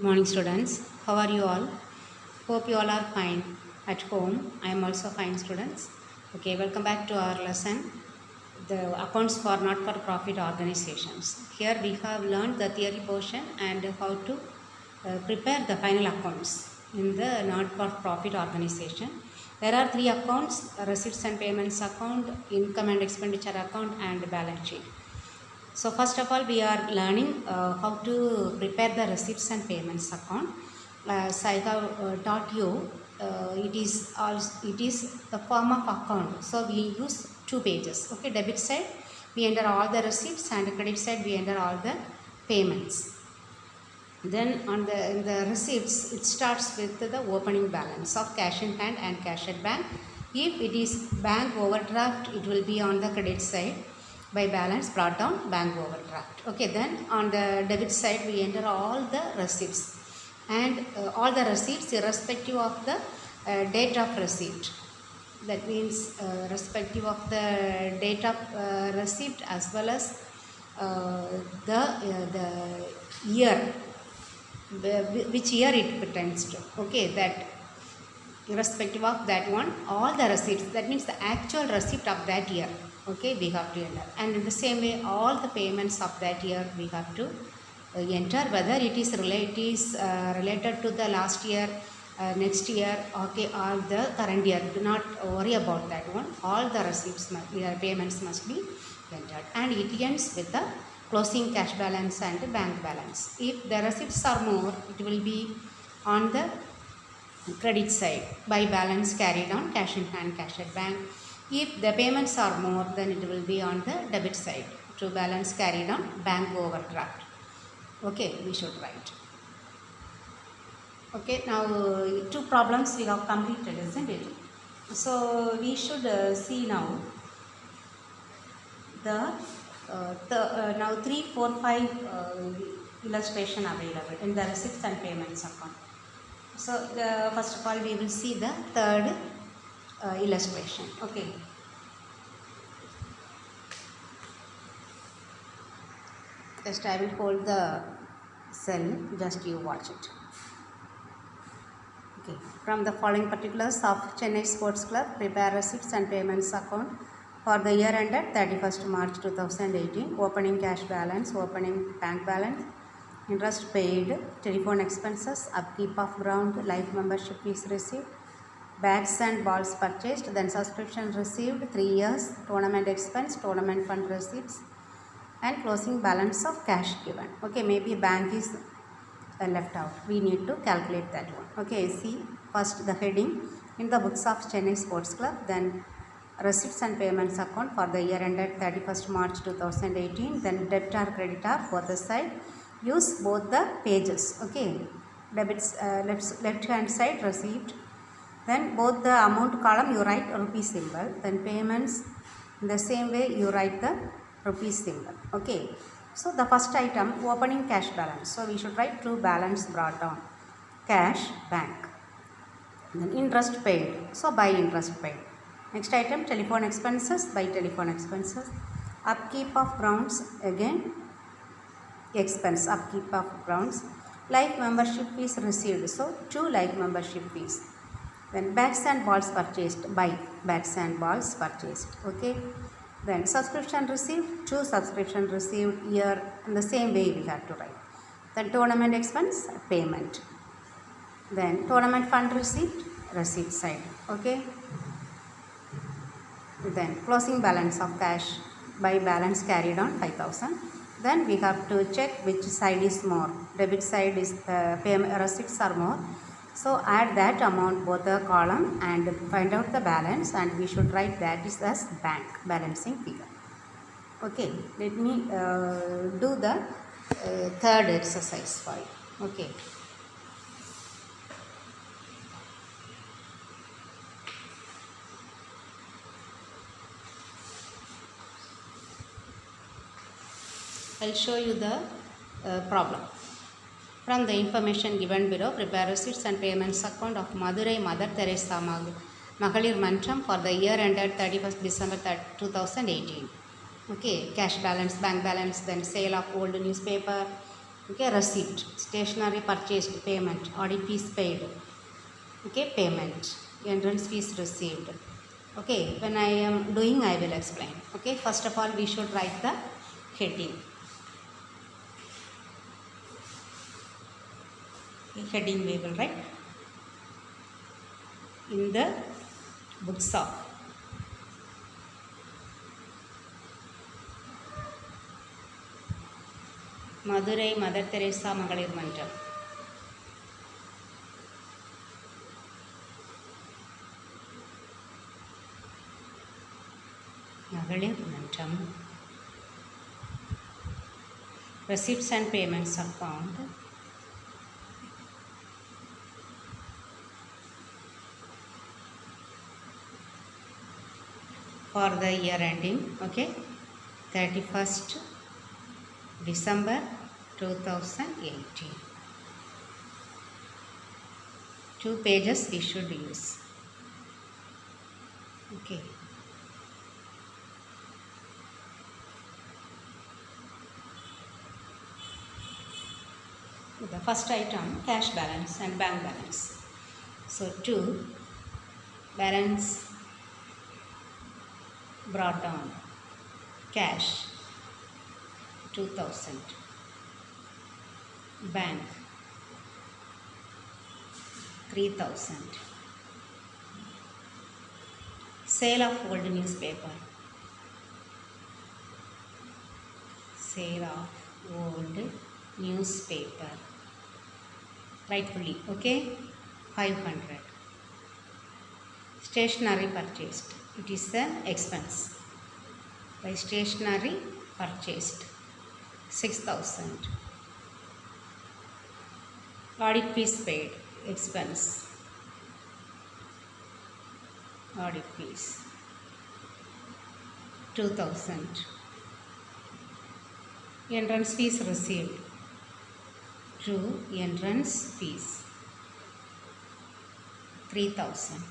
Good morning, students. How are you all? Hope you all are fine at home. I am also fine, students. Okay, welcome back to our lesson, the accounts for not-for-profit organizations. Here we have learned the theory portion and how to prepare the final accounts in the not-for-profit organization. There are three accounts: receipts and payments account, income and expenditure account, and balance sheet. So first of all, we are learning how to prepare the receipts and payments account. As I have taught you, it is the form of account. So we use two pages. Okay, debit side we enter all the receipts, and credit side we enter all the payments. Then on in the receipts, it starts with the opening balance of cash in hand and cash at bank. If it is bank overdraft, it will be on the credit side. By balance brought down, bank overdraft. Okay, then on the debit side we enter all the receipts, and all the receipts irrespective of the date of receipt. That means respective of the date of receipt as well as the year, which year it pertains to. Okay, that irrespective of that one, all the receipts, that means the actual receipt of that year, okay, we have to enter. And in the same way, all the payments of that year we have to enter, whether it is related to the last year, next year, okay, or the current year. Do not worry about that one. All the receipts payments must be entered, and it ends with the closing cash balance and bank balance. If the receipts are more, it will be on the credit side, by balance carried on, cash in hand, cash at bank. If the payments are more, then it will be on the debit side, to balance carried on, bank overdraft. Okay, we should write. Okay, now two problems we have completed, isn't it? So we should see now the now 3, 4, 5 illustration available in the receipts and payments account. So first of all, we will see the third illustration. Okay. Just I will hold the cell, just you watch it. Okay. From the following particulars of Chennai Sports Club, prepare receipts and payments account for the year ended 31st March 2018. Opening cash balance, opening bank balance, interest paid, telephone expenses, upkeep of ground, life membership fees received, bats and balls purchased, then subscription received, 3 years, tournament expense, tournament fund receipts, and closing balance of cash given. Okay, maybe bank is left out. We need to calculate that one. Okay, see first the heading in the books of Chennai Sports Club, then receipts and payments account for the year ended 31st March 2018, then debit or creditor, both the side. Use both the pages. Okay, debits left hand side receipt, then both the amount column you write rupee symbol, then payments in the same way you write the rupee symbol. Okay, so the first item, opening cash balance, so we should write true balance brought down, cash, bank. Then interest paid, so by interest paid. Next item, telephone expenses, by telephone expenses. Upkeep of grounds, again expense, upkeep of grounds. Life membership fees received, so 2 life membership fees. Then bats and balls purchased, by bats and balls purchased. Okay, then subscription received, 2 subscription received, year, in the same way we have to write. Then tournament expense, payment. Then tournament fund received, receipt side. Okay, then closing balance of cash, by balance carried on, 5,000. Then we have to check which side is more. Debit side is receipts are more, so add that amount both the column and find out the balance, and we should write that is as bank balancing figure. Okay, let me do the third exercise for you. Okay. I'll show you the problem. From the information given below, prepare receipts and payments account of Madurai Mother Teresa Mahalir Mantram for the year ended 31st December 2018. Okay, cash balance, bank balance, then sale of old newspaper, Okay, receipt, stationery purchased, payment, audit fees paid. Okay, payment, entrance fees received. Okay, when I am doing, I will explain. Okay, first of all, we should write the heading. Heading we will write in the books of Madurai Mother Teresa Magalir Manjam. Magalir Manjam. Receipts and payments account. For the year ending, okay, 31st December 2018. 2 pages we should use. Okay. The first item, cash balance and bank balance. So 2, balance brought down, cash 2000, bank 3000, sale of old newspaper, sale of old newspaper, rightfully, okay, 500. Stationery purchased, it is an expense. By stationery purchased, 6000. Audit fees paid, expense. Audit fees, 2000. Entrance fees received, 2 entrance fees, 3000.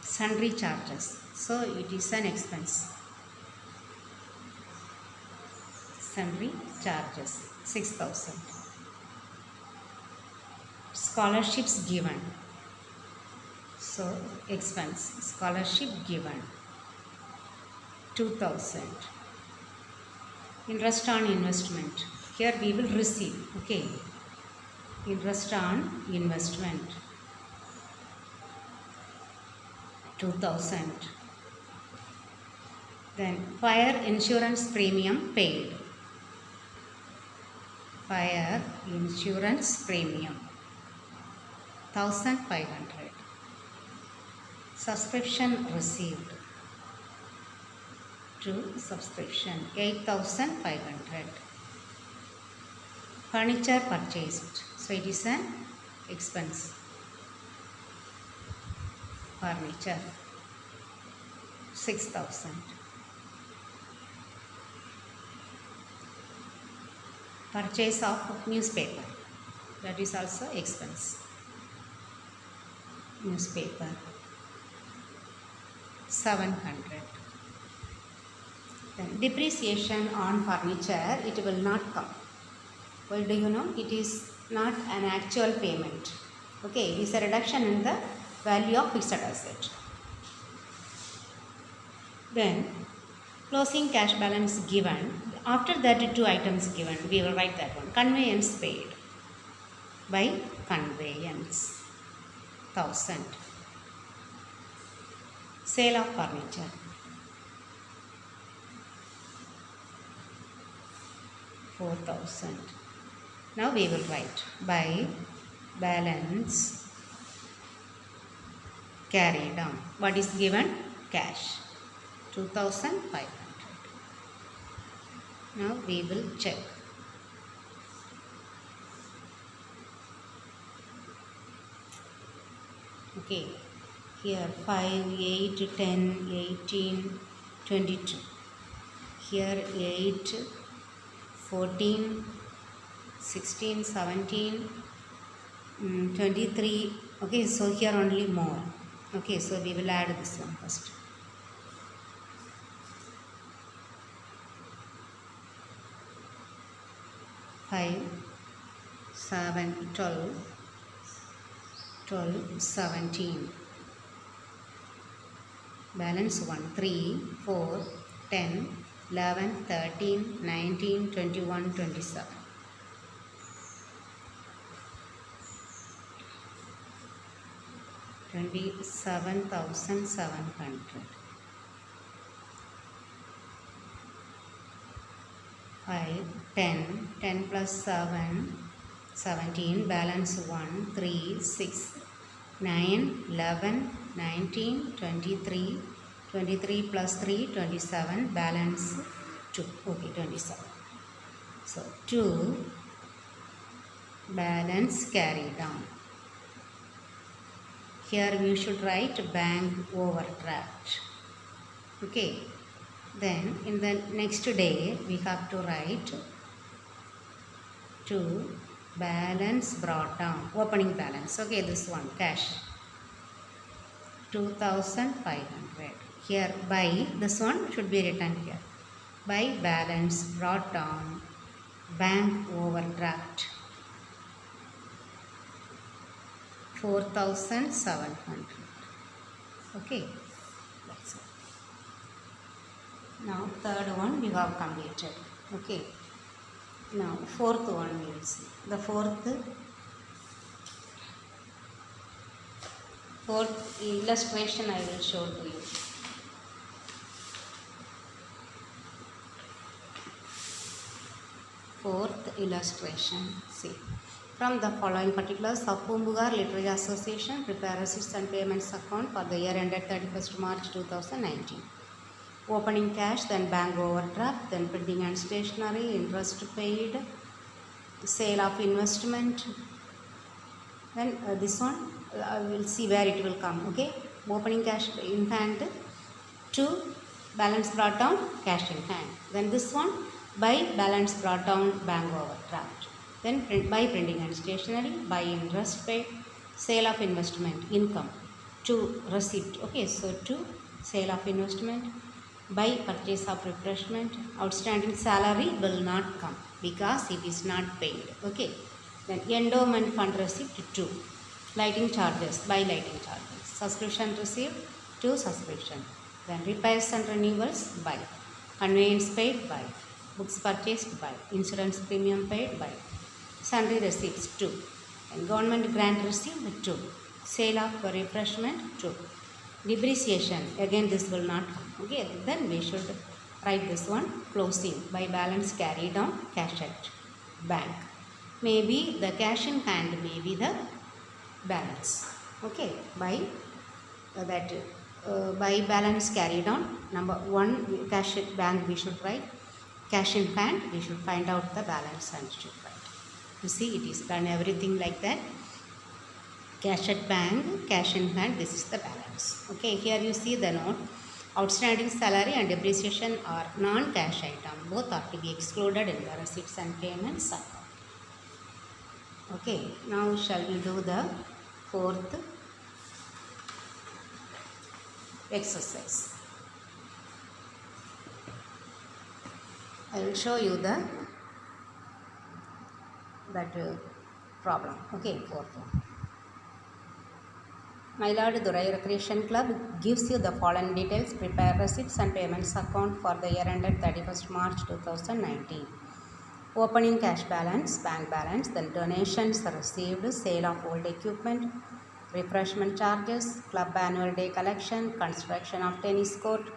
Sundry charges, so it is an expense. Sundry charges, 6000. Scholarships given, so expense, scholarship given, 2000. Interest on investment, here we will receive, okay, interest on investment, 2000. Then fire insurance premium paid, fire insurance premium, 1500. Subscription received, to subscription, 8500. Furniture purchased, so it is an expense. Furniture, 6000. Purchase of newspaper, that is also expense. Newspaper, 700. Then depreciation on furniture, it will not come. Why do you know? It is not an actual payment. Okay, it is a reduction in the value of fixed asset. Then closing cash balance given. After that 2 items given, we will write that one. Conveyance paid, by conveyance, 1000. Sale of furniture, 4000. Now we will write by balance carried on. What is given? Cash, 2500. Now we will check. Okay, here 5, 8, 10, 18, 22. Here 8, 14, 16, 17, 23. Okay, so here only more. Okay, so we will add this one first. 5, 7, 12, 12, 17. Balance 1, 3, 4, 10, 11, 13, 19, 21, 27. 27,700. 5, 10, 10 plus 7, 17, balance 1, 3, 6, 9, 11, 19, 23, 23 plus 3, 27, balance 2, okay, 27. So, 2, balance carry down. Here we should write bank overdraft, okay. Then in the next day we have to write 2, balance brought down, opening balance, okay, this one, cash, 2,500. Here by, this one should be written here, by balance brought down, bank overdraft, 4,700. Okay, that's it. Now third one we have completed. Okay. Now fourth one we will see. The fourth illustration I will show to you. Fourth illustration. See. From the following particulars of Poompugar Literary Association, prepare receipts and payments account for the year ended 31st March 2019. Opening cash, then bank overdraft, then printing and stationery, interest paid, sale of investment. Then this one, I will see where it will come. Okay, opening cash in hand, 2, balance brought down, cash in hand. Then this one, by balance brought down, bank overdraft. Then by printing and stationery, by interest paid, sale of investment, income, 2, receipt. Okay, so 2, sale of investment, by purchase of refreshment, outstanding salary will not come because it is not paid. Okay, then endowment fund receipt, 2, lighting charges, by lighting charges, subscription received, 2, subscription, then repairs and renewals, by conveyance paid, by books purchased, by insurance premium paid, by sundry receipts, 2, and government grant received, 2, sale of refreshment, 2, depreciation, again this will not come. Okay, then we should write this one, closing, by balance carried down, cash at bank, maybe the cash in hand may be the balance. Okay, by by balance carried down, number 1, cash at bank we should write, cash in hand we should find out the balance and should write. You see, it is done everything like that. Cash at bank, cash in hand, this is the balance. Okay, here you see the note. Outstanding salary and depreciation are non-cash item. Both are to be excluded in the receipts and payments account. Okay, now shall we do the fourth exercise. I will show you the problem. Okay, fourth one. Mayiladurai Recreation Club gives you the following details. Prepare receipts and payments account for the year ended 31st March 2019. Opening cash balance, bank balance, then donations received, sale of old equipment, refreshment charges, club annual day collection, construction of tennis court,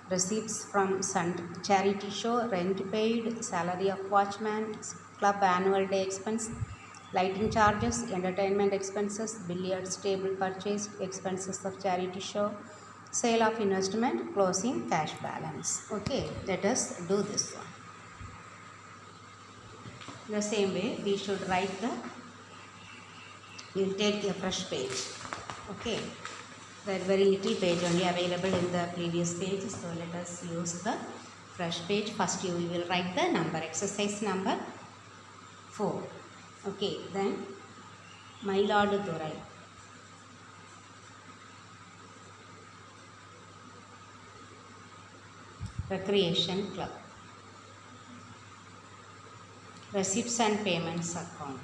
receipts from charity show, rent paid, salary of watchman, club annual day expense, lighting charges, entertainment expenses, billiards table purchased, expenses of charity show, sale of investment, closing cash balance. Okay, let us do this one. The same way we should write we will take a fresh page. Okay, there very little page only available in the previous page, so let us use the fresh page. First you will write the number, exercise number 4. Okay, then Mayiladurai Recreation Club. receipts and payments account.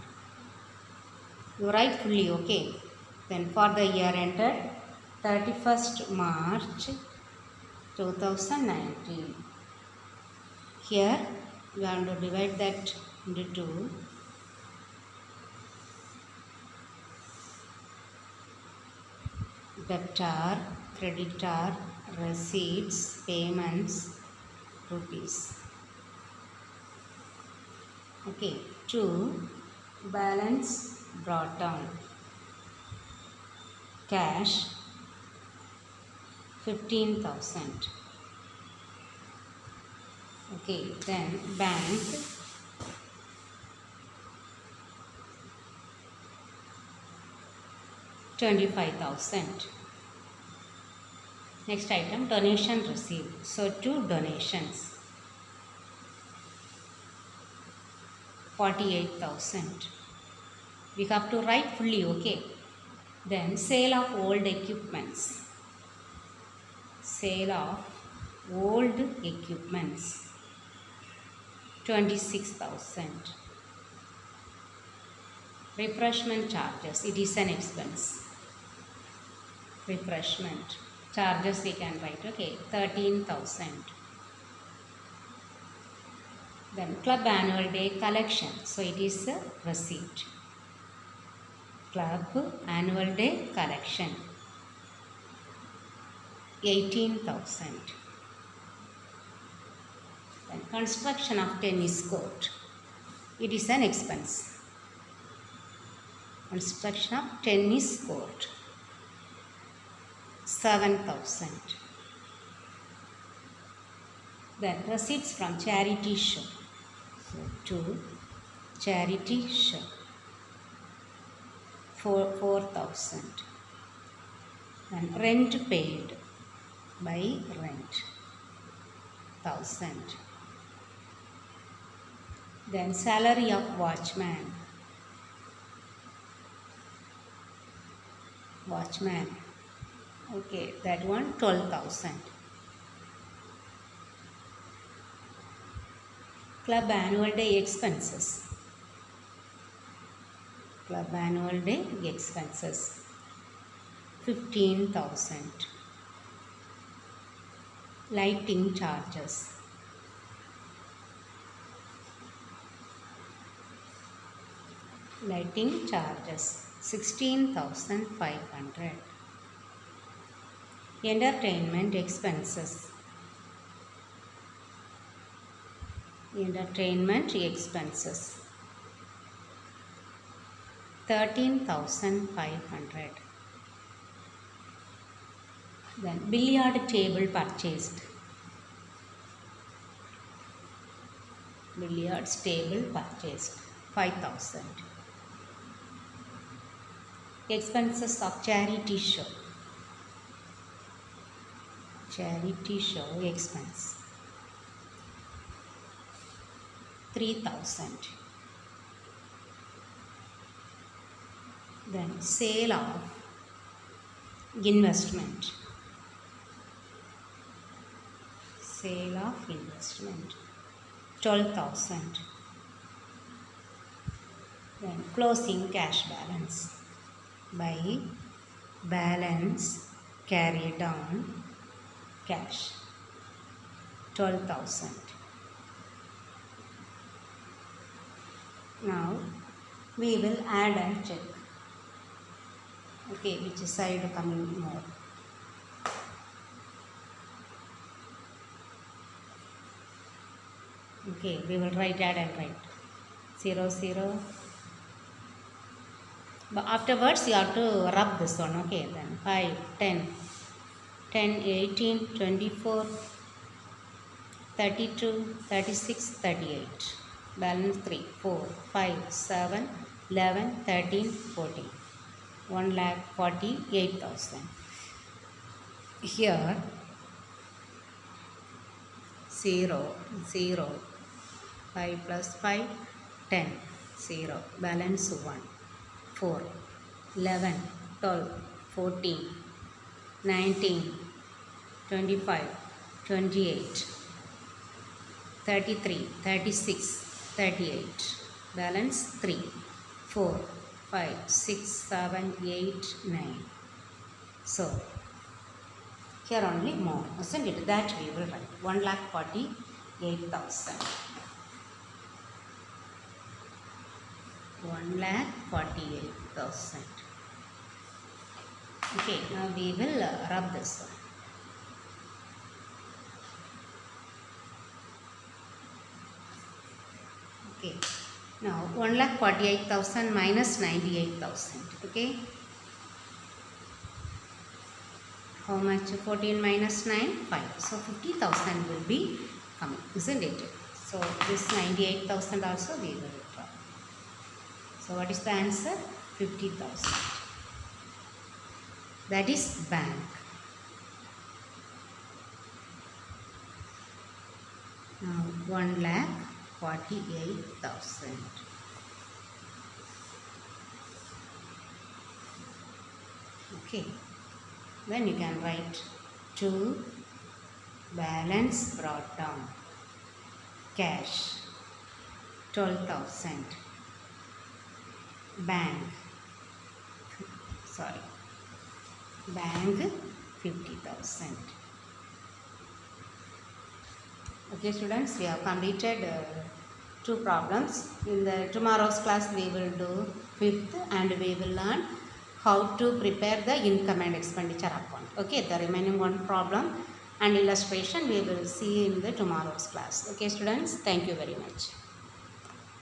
You write fully, okay. Then for the year ended 31st March 2019. Here we have to divide that into two. Debtor, creditor, receipts, payments, rupees. Okay, 2. Balance brought down. Cash 15,000. Okay, then bank 25,000. Next item, donation received. So 2 donations, 48,000. We have to write fully, okay. Then sale of old equipments. Sale of old equipments, 26,000. Refreshment charges, it is an expense. Refreshment charges we can write, okay, 13,000. Then club annual day collection, so it is a receipt. Club annual day collection, 18,000. Then construction of tennis court, it is an expense. Construction of tennis court, 7,000. Then receipts from charity show, so 2 charity show, 4,000. And rent paid by rent, 1,000. Then salary of watchman. Okay, that one 12,000. Club annual day expenses. Club annual day expenses, 15,000. Lighting charges. Lighting charges, 16,500. Entertainment expenses. Entertainment expenses, 13,500. Then billiard table purchased. Billiards table purchased, 5,000. Expenses of charity show. Charity show expense, 3,000. Then sale of investment. Sale of investment, 12,000. Then closing cash balance by balance carried down cash, 12,000. Now we will add and check. Okay, which side coming more. Okay, we will write add and write 0, 0. But afterwards you have to rub this one, okay. Then 5, 10, 18, 24, 32, 36, 38. Balance 3, 4, 5, 7, 11, 13, 14. 1,48,000. Here 0, 0, 5 plus 5, 10, 0. Balance 1, 4, 11, 12, 14, 19, 25, 28, 33, 36, 38. balance 3, 4, 5, 6, 7, 8, 9. So here only more, isn't it? That we will write 1,48,000. 1,48,000. Okay, now we will rub this one. Okay, now 1,48,000 minus 98,000. Okay, how much? 14 minus 9, 5. So 50,000 will be coming, isn't it? So this 98,000 also we will drop. So what is the answer? 50,000. That is bank. Now 1,48,000. Okay. Then you can write 2, balance brought down, cash 12,000, bank 50,000. Okay students, we have completed 2 problems. In the tomorrow's class we will do 5th and we will learn how to prepare the income and expenditure account. Okay, the remaining 1 problem and illustration we will see in the tomorrow's class. Okay students, thank you very much.